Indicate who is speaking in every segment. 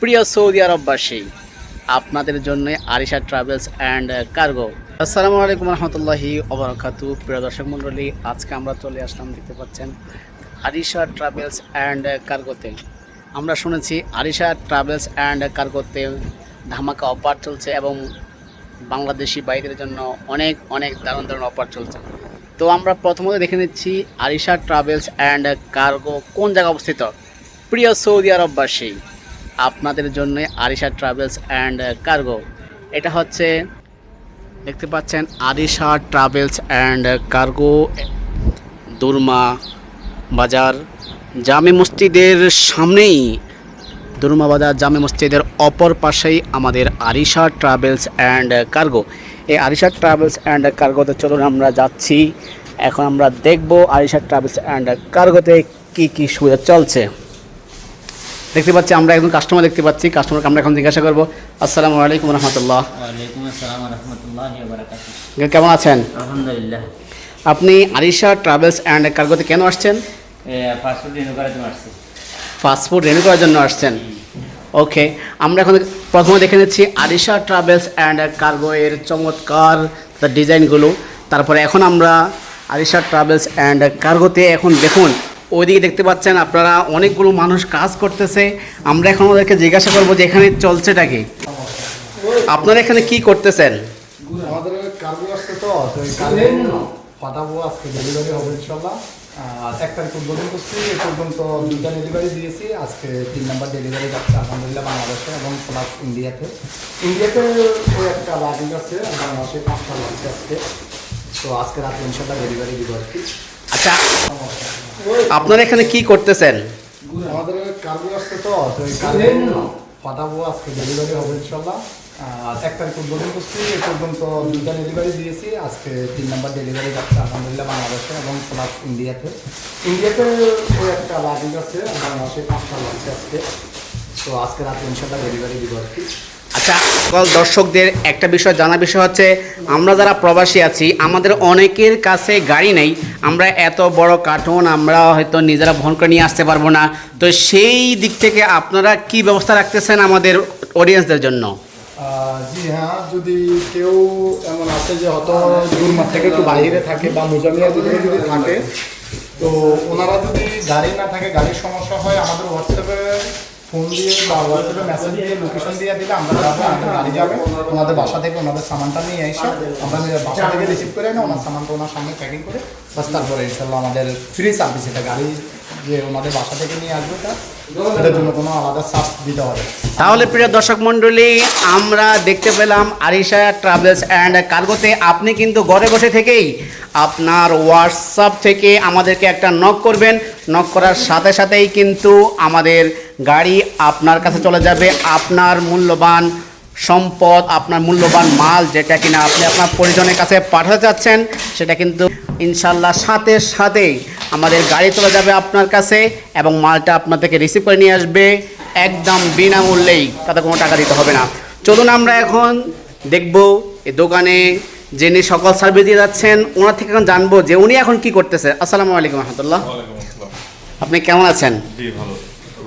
Speaker 1: প্রিয় সৌদি আরববাসী, আপনাদের জন্য আরিশা ট্রাভেলস অ্যান্ড কার্গো। আসসালামু আলাইকুম রহমতুল্লাহি ওবারাকাতু। প্রিয় দর্শক মণ্ডলী, আজকে আমরা চলে আসলাম, দেখতে পাচ্ছেন, আরিশা ট্রাভেলস অ্যান্ড কার্গোতে। আমরা শুনেছি আরিশা ট্রাভেলস অ্যান্ড কার্গোতে ধামাকা অফার চলছে এবং বাংলাদেশি বাইকদের জন্য অনেক অনেক দারুণ দারুণ অফার চলছে। তো আমরা প্রথমত দেখে নিচ্ছি আরিশা ট্রাভেলস অ্যান্ড কার্গো কোন জায়গায় অবস্থিত। প্রিয় সৌদি আরববাসী, আপনাদের জন্য আরিশা ট্রাভেলস অ্যান্ড কার্গো, এটা হচ্ছে দেখতে পাচ্ছেন আরিশা ট্রাভেলস অ্যান্ড কার্গো, দুরমা বাজার জামে মসজিদের সামনেই, দুরমা বাজার জামে মসজিদের অপর পাশেই আমাদের আরিশা ট্রাভেলস অ্যান্ড কার্গো। এই আরিশা ট্রাভেলস অ্যান্ড কার্গোতে চলুন আমরা যাচ্ছি। এখন আমরা দেখব আরিশা ট্রাভেলস অ্যান্ড কার্গোতে কী কী সুবিধা চলছে। দেখতে পাচ্ছি আমরা একজন কাস্টমার দেখতে পাচ্ছি, কাস্টমারকে আমরা এখন জিজ্ঞাসা করবো। আসসালামু আলাইকুম রহমতুল্লাহ।
Speaker 2: ওয়ালাইকুম আসসালাম ওয়া রাহমাতুল্লাহি ওয়া বারাকাতুহু।
Speaker 1: কেমন আছেন?
Speaker 2: আলহামদুলিল্লাহ।
Speaker 1: আপনি আরিশা ট্রাভেলস অ্যান্ড কার্গোতে কেন আসছেন?
Speaker 2: পাসপোর্ট রিনিউ করার জন্য আসছি।
Speaker 1: পাসপোর্ট রিনিউ করার জন্য আসছেন। ওকে, আমরা এখন প্রথমে দেখে নিচ্ছি আরিশা ট্রাভেলস অ্যান্ড কার্গো এর চমৎকার ডিজাইনগুলো। তারপরে এখন আমরা আরিশা ট্রাভেলস অ্যান্ড কার্গোতে এখন দেখুন, ওইদিকে দেখতে পাচ্ছেন আপনারা অনেকগুলো মানুষ কাজ করতেছে। আমরা এখন ওদেরকে জিজ্ঞাসা করবো যে এখানে চলছেটা কি, আপনারা এখানে কি করতেছেন?
Speaker 3: আমাদের কার্গো আসছে তো এই কার্গো পাঠাবো, আজকে ডেলিভারি হবে ইনশাল্লাহ। 1 তারিখ উদ্বোধন করছি, এ পর্যন্ত 2টা ডেলিভারি দিয়েছি, আজকে 3 নাম্বার ডেলিভারি যাচ্ছে আলহামদুলিল্লাহ বাংলাদেশে এবং প্লাস ইন্ডিয়াতে। ইন্ডিয়াতে ওই একটা লাগেজ আছে আর বাংলাদেশে 5টা লাগছে আজকে। তো আজকে রাতে ইনশাল্লাহ ডেলিভারি দিব আর কি।
Speaker 1: আচ্ছা, আপনারা এখানে কি করতেছেন?
Speaker 3: আমাদের কার্গো আসছে তো এই কার্গো পাঠাবো, আজকে ডেলিভারি হবে ইনশাল্লাহ। 1 তারিখ উদ্বোধন করছি, এ পর্যন্ত 2টা ডেলিভারি দিয়েছি, আজকে 3 নাম্বার ডেলিভারি যাচ্ছে আলহামদুলিল্লাহ বাংলাদেশে এবং প্লাস ইন্ডিয়াতে। ইন্ডিয়াতে ওই একটা লাগেজ আছে আর বাংলাদেশে 5টা লাগছে আজকে। তো আজকে রাতে ইনশাল্লাহ ডেলিভারি দিব আর কি।
Speaker 1: আচ্ছা, সকল দর্শকদের একটা বিষয় জানার বিষয় হচ্ছে, আমরা যারা প্রবাসী আছি আমাদের অনেকের কাছে গাড়ি নেই, আমরা এত বড় কার্টুন আমরা হয়তো নিজেরা বহন করে নিয়ে আসতে পারবো না। তো সেই দিক থেকে আপনারা কি ব্যবস্থা রাখতেছেন আমাদের অডিয়েন্সদের জন্য?
Speaker 3: জি হ্যাঁ, যদি কেউ এমন আছে যে হয়তো দূরমার থেকে একটু বাইরে থাকে বা মোজামিয়া যদি থাকে, তো ওনারা যদি গাড়ি না থাকে, গাড়ির সমস্যা হয়, আমাদের হোয়াটসঅ্যাপে ফোন দিয়ে বা হোয়াটসঅ্যাপে মেসেজ দিয়ে লোকেশন দিয়ে দিলে আমরা যাবো, আমাদের গাড়ি যাবে ওনাদের বাসা থেকে, ওনাদের সামানটা নিয়ে এসে আমরা বাসা থেকে রিসিভ করে না, ওনার সামানটা ওনার সামনে প্যাকিং করে বাস, তারপরে ইনশাল্লাহ আমাদের ফ্রি সার্ভিস। এটা গাড়ি যে ওনাদের বাসা থেকে নিয়ে আসবে এটার জন্য কোনো আলাদা চার্জ দিতে হবে।
Speaker 1: তাহলে প্রিয় দর্শক মণ্ডলী, আমরা দেখতে পেলাম আরিশা ট্রাভেলস অ্যান্ড কার্গোতে আপনি কিন্তু ঘরে বসে থেকেই আপনার হোয়াটসঅ্যাপ থেকে আমাদেরকে একটা নক করবেন, নক করার সাথে সাথেই কিন্তু আমাদের গাড়ি আপনার কাছে চলে যাবে। আপনার মূল্যবান সম্পদ, আপনার মূল্যবান মাল যেটা কিনা আপনি আপনার পরিজনের কাছে পাঠাতে চাচ্ছেন, সেটা কিন্তু ইনশাল্লাহ সাথে সাথেই আমাদের গাড়ি চলে যাবে আপনার কাছে এবং মালটা আপনার থেকে রিসিভ করে নিয়ে আসবে একদম বিনামূল্যেই, তাতে কোনো টাকা দিতে হবে না। চলুন আমরা এখন দেখব এই দোকানে যিনি সকল সার্ভিস দিয়ে যাচ্ছেন ওনার থেকে এখন জানবো যে উনি এখন কি করতেছে। আসসালামু আলাইকুম রহমতুল্লাহ। আপনি কেমন আছেন?
Speaker 4: জি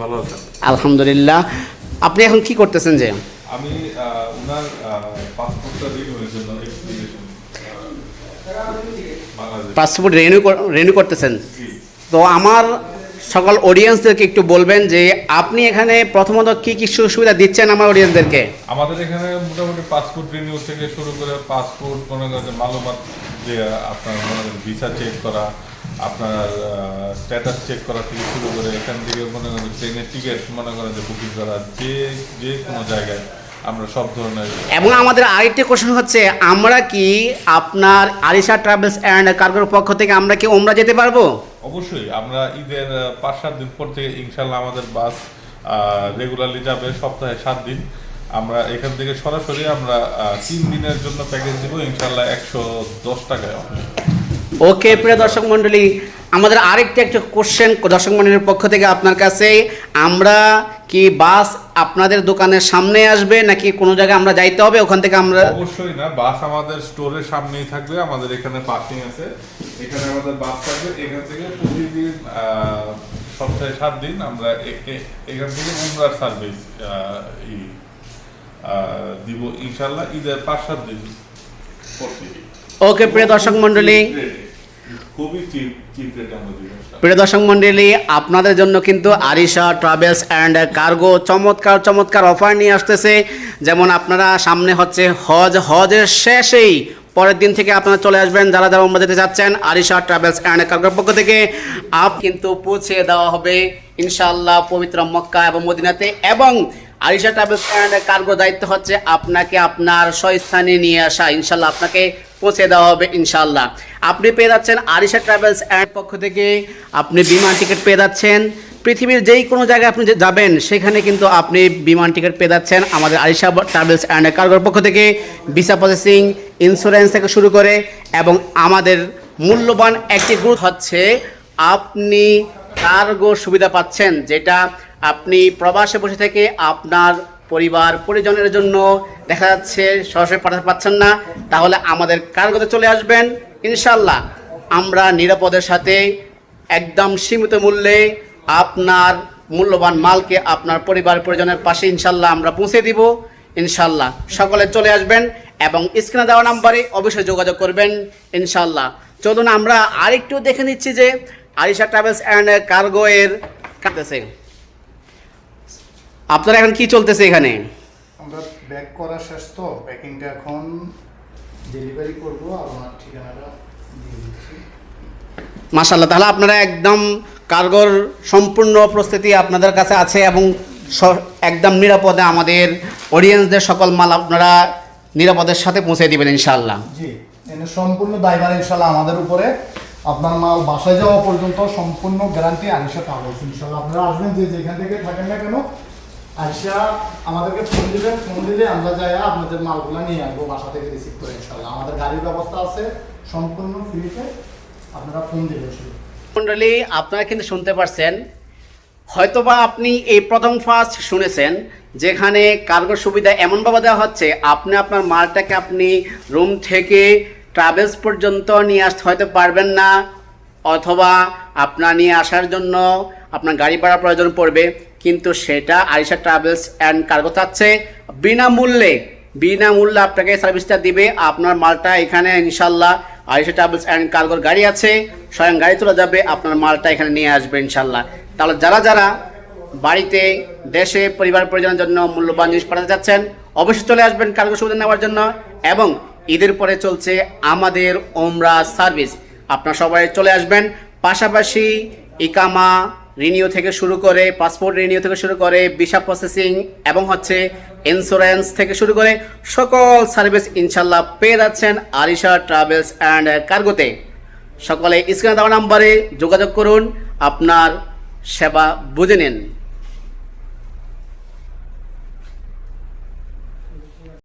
Speaker 4: ভালো আছেন?
Speaker 1: আলহামদুলিল্লাহ। আপনি এখন কি করতেছেন? যে
Speaker 4: আমি ওনার পাসপোর্টটা রিনিউয়ের জন্য
Speaker 1: পাসপোর্ট রিনিউ করতেছেন।
Speaker 4: জি।
Speaker 1: তো আমার সকল অডিয়েন্সদেরকে একটু বলবেন যে আপনি এখানে প্রথমত কি কি সুবিধা দিচ্ছেন আমার অডিয়েন্সদেরকে?
Speaker 4: আমাদের এখানে মোটামুটি পাসপোর্ট রিনিউ থেকে শুরু করে পাসপোর্ট মনে করেন মালুমাত, যে আপনার মনে করেন ভিসা চেক করা, আপনার স্ট্যাটাস চেক করা থেকে শুরু করে এখান থেকে মনে করেন ট্রেনের টিকিট মনে করেন যে বুকিং করা, যে কোনো জায়গায় আমরা সব ধরনের। এবং
Speaker 1: আমাদের আরেকটি কোশ্চেন হচ্ছে, আমরা কি আপনার আরিশা ট্রাভেলস অ্যান্ড কার্গোর পক্ষ থেকে আমরা কি ওমরা যেতে পারবো?
Speaker 4: অবশ্যই, আমরা ঈদের 5-7 দিন পর থেকে ইনশাল্লাহ আমাদের বাস রেগুলারলি যাবে, সপ্তাহে 7 দিন। আমরা এখান থেকে সরাসরি আমরা 3 দিনের জন্য প্যাকেজ দিব ইনশাল্লাহ 110 টাকায়।
Speaker 1: ওকে প্রিয় দর্শক মণ্ডলী, আমাদের আরেকটি একটা কোশ্চেন দর্শক মণ্ডলীর পক্ষ থেকে আপনার কাছে, আমরা কি বাস আপনাদের দোকানের সামনে আসবে নাকি কোনো জায়গায় আমরা যাইতে হবে ওখান থেকে? আমরা
Speaker 4: অবশ্যই না, বাস আমাদের স্টোরের সামনেই থাকবে, আমাদের এখানে পার্কিং আছে, এখানে আমাদের বাস থাকবে। এখান থেকে প্রতিদিন সপ্তাহে 7 দিন আমরা এখান থেকে উমরার সার্ভিস দিব ইনশাল্লাহ, ঈদের 5-7 দিন করতে দিই।
Speaker 1: ওকে প্রিয় দর্শক মণ্ডলী,
Speaker 4: খুবই চিপ রেটে আমরা দিব।
Speaker 1: প্রিয় দর্শক মণ্ডলী, আপনাদের জন্য কিন্তু আরিশা ট্রাভেলস অ্যান্ড কার্গো চমৎকার অফার নিয়ে আসতেছে। যেমন আপনারা সামনে হচ্ছে হজের শেষেই পরের দিন থেকে আপনারা চলে আসবেন, যারা উমরা যেতে চাচ্ছেন আরিশা ট্রাভেলস অ্যান্ড কার্গোর পক্ষ থেকে কিন্তু পৌঁছে দেওয়া হবে ইনশাআল্লাহ পবিত্র মক্কা এবং মদিনাতে। এবং আরিশা ট্রাভেলস অ্যান্ড কার্গো দায়িত্ব হচ্ছে আপনাকে আপনার স্বস্থানে নিয়ে আসা, ইনশাআল্লাহ আপনাকে পৌঁছে দেওয়া হবে ইনশাআল্লাহ। আপনি পেয়ে যাচ্ছেন আরিশা ট্রাভেলস অ্যান্ড পক্ষ থেকে আপনি বিমান টিকিট পেয়ে যাচ্ছেন। পৃথিবীর যেই কোনো জায়গায় আপনি যাবেন সেখানে কিন্তু আপনি বিমান টিকিট পেয়ে যাচ্ছেন আমাদের আরিশা ট্রাভেলস অ্যান্ড কার্গোর পক্ষ থেকে। ভিসা প্রসেসিং, ইন্স্যুরেন্স থেকে শুরু করে, এবং আমাদের মূল্যবান একটি গুরুত্ব হচ্ছে আপনি কার্গো সুবিধা পাচ্ছেন, যেটা আপনি প্রবাসে বসে থেকে আপনার পরিবার পরিজনের জন্য দেখা যাচ্ছে সরাসরি পাঠাতে পারছেন না, তাহলে আমাদের কার্গোতে চলে আসবেন ইনশাল্লাহ। আমরা নিরাপদের সাথে একদম সীমিত মূল্যে আপনার মূল্যবান মালকে আপনার পরিবার পরিজনের পাশে ইনশাল্লাহ আমরা পৌঁছে দিব ইনশাল্লাহ। সকলে চলে আসবেন এবং স্ক্রিনে দেওয়া নাম্বারে অবশ্যই যোগাযোগ করবেন ইনশাল্লাহ। চলুন আমরা আরেকটু দেখে নিচ্ছি যে আরিশা ট্রাভেলস অ্যান্ড কার্গো এর কাটতেছে আপনারা এখন কি চলতেছে এখানে।
Speaker 3: আমরা ব্যাক করা শেষ, তো প্যাকিংটা এখন ডেলিভারি করব আর আমার ঠিকানাটা দিয়ে দিচ্ছি।
Speaker 1: মাশাআল্লাহ, তাহলে আপনারা একদম কার্গোর সম্পূর্ণ প্রস্তুতি আপনাদের কাছে আছে এবং একদম নিরাপদে আমাদের অডিয়েন্সদের সকল মাল আপনারা নিরাপদের সাথে পৌঁছে দিবেন ইনশাআল্লাহ।
Speaker 3: জি, এনে সম্পূর্ণ দায়ভার ইনশাআল্লাহ আমাদের উপরে। আপনার মাল বাসায় যাওয়া পর্যন্ত সম্পূর্ণ গ্যারান্টি আরিশা ট্রাভেলস ইনশাআল্লাহ। আপনারা আসবেন যেখান থেকে থাকেন না কেন, আইসা আমাদেরকে ফোন দিবেন, ফোন দিলে আমরা যাই আপনাদের মালগুলো নিয়ে আসবো বাসা থেকে রিসিভ করে ইনশাআল্লাহ। আমাদের গাড়ির ব্যবস্থা আছে সম্পূর্ণ ফ্রিতে, আপনারা ফোন দিবেন শুধু।
Speaker 1: মণ্ডলী, আপনারা কিন্তু শুনতে পারছেন, হয়তোবা আপনি এই প্রথম ফার্স্ট শুনেছেন যেখানে কার্গো সুবিধা এমনভাবে দেওয়া হচ্ছে আপনি আপনার মালটাকে আপনি রুম থেকে ট্রাভেলস পর্যন্ত নিয়ে আসতে হয়তো পারবেন না, অথবা আপনার নিয়ে আসার জন্য আপনার গাড়ি ভাড়া প্রয়োজন পড়বে, কিন্তু সেটা আরিশা ট্রাভেলস অ্যান্ড কার্গো চাচ্ছে বিনামূল্যে আপনাকে সার্ভিসটা দিবে। আপনার মালটা এখানে ইনশাল্লাহ আরিশা ট্রাভেলস অ্যান্ড কার্গোর গাড়ি আছে, স্বয়ং গাড়ি চলে যাবে, আপনার মালটা এখানে নিয়ে আসবে ইনশাল্লাহ। তাহলে যারা বাড়িতে দেশে পরিবার পরিজনের জন্য মূল্যবান জিনিস পাঠাতে চাচ্ছেন অবশ্যই চলে আসবেন কার্গো সুবিধা নেওয়ার জন্য। এবং ঈদের পরে চলছে আমাদের ওমরা সার্ভিস, আপনারা সবাই চলে আসবেন। পাশাপাশি ইকামা রিনিউ থেকে শুরু করে, পাসপোর্ট রিনিউ থেকে শুরু করে, ভিসা প্রসেসিং এবং হচ্ছে ইন্স্যুরেন্স থেকে শুরু করে সকল সার্ভিস ইনশাল্লাহ পেয়ে যাচ্ছেন আরিশা ট্রাভেলস অ্যান্ড কার্গোতে। সকলে স্ক্রিনে দেওয়া নাম্বারে যোগাযোগ করুন, আপনার সেবা বুঝে নিন।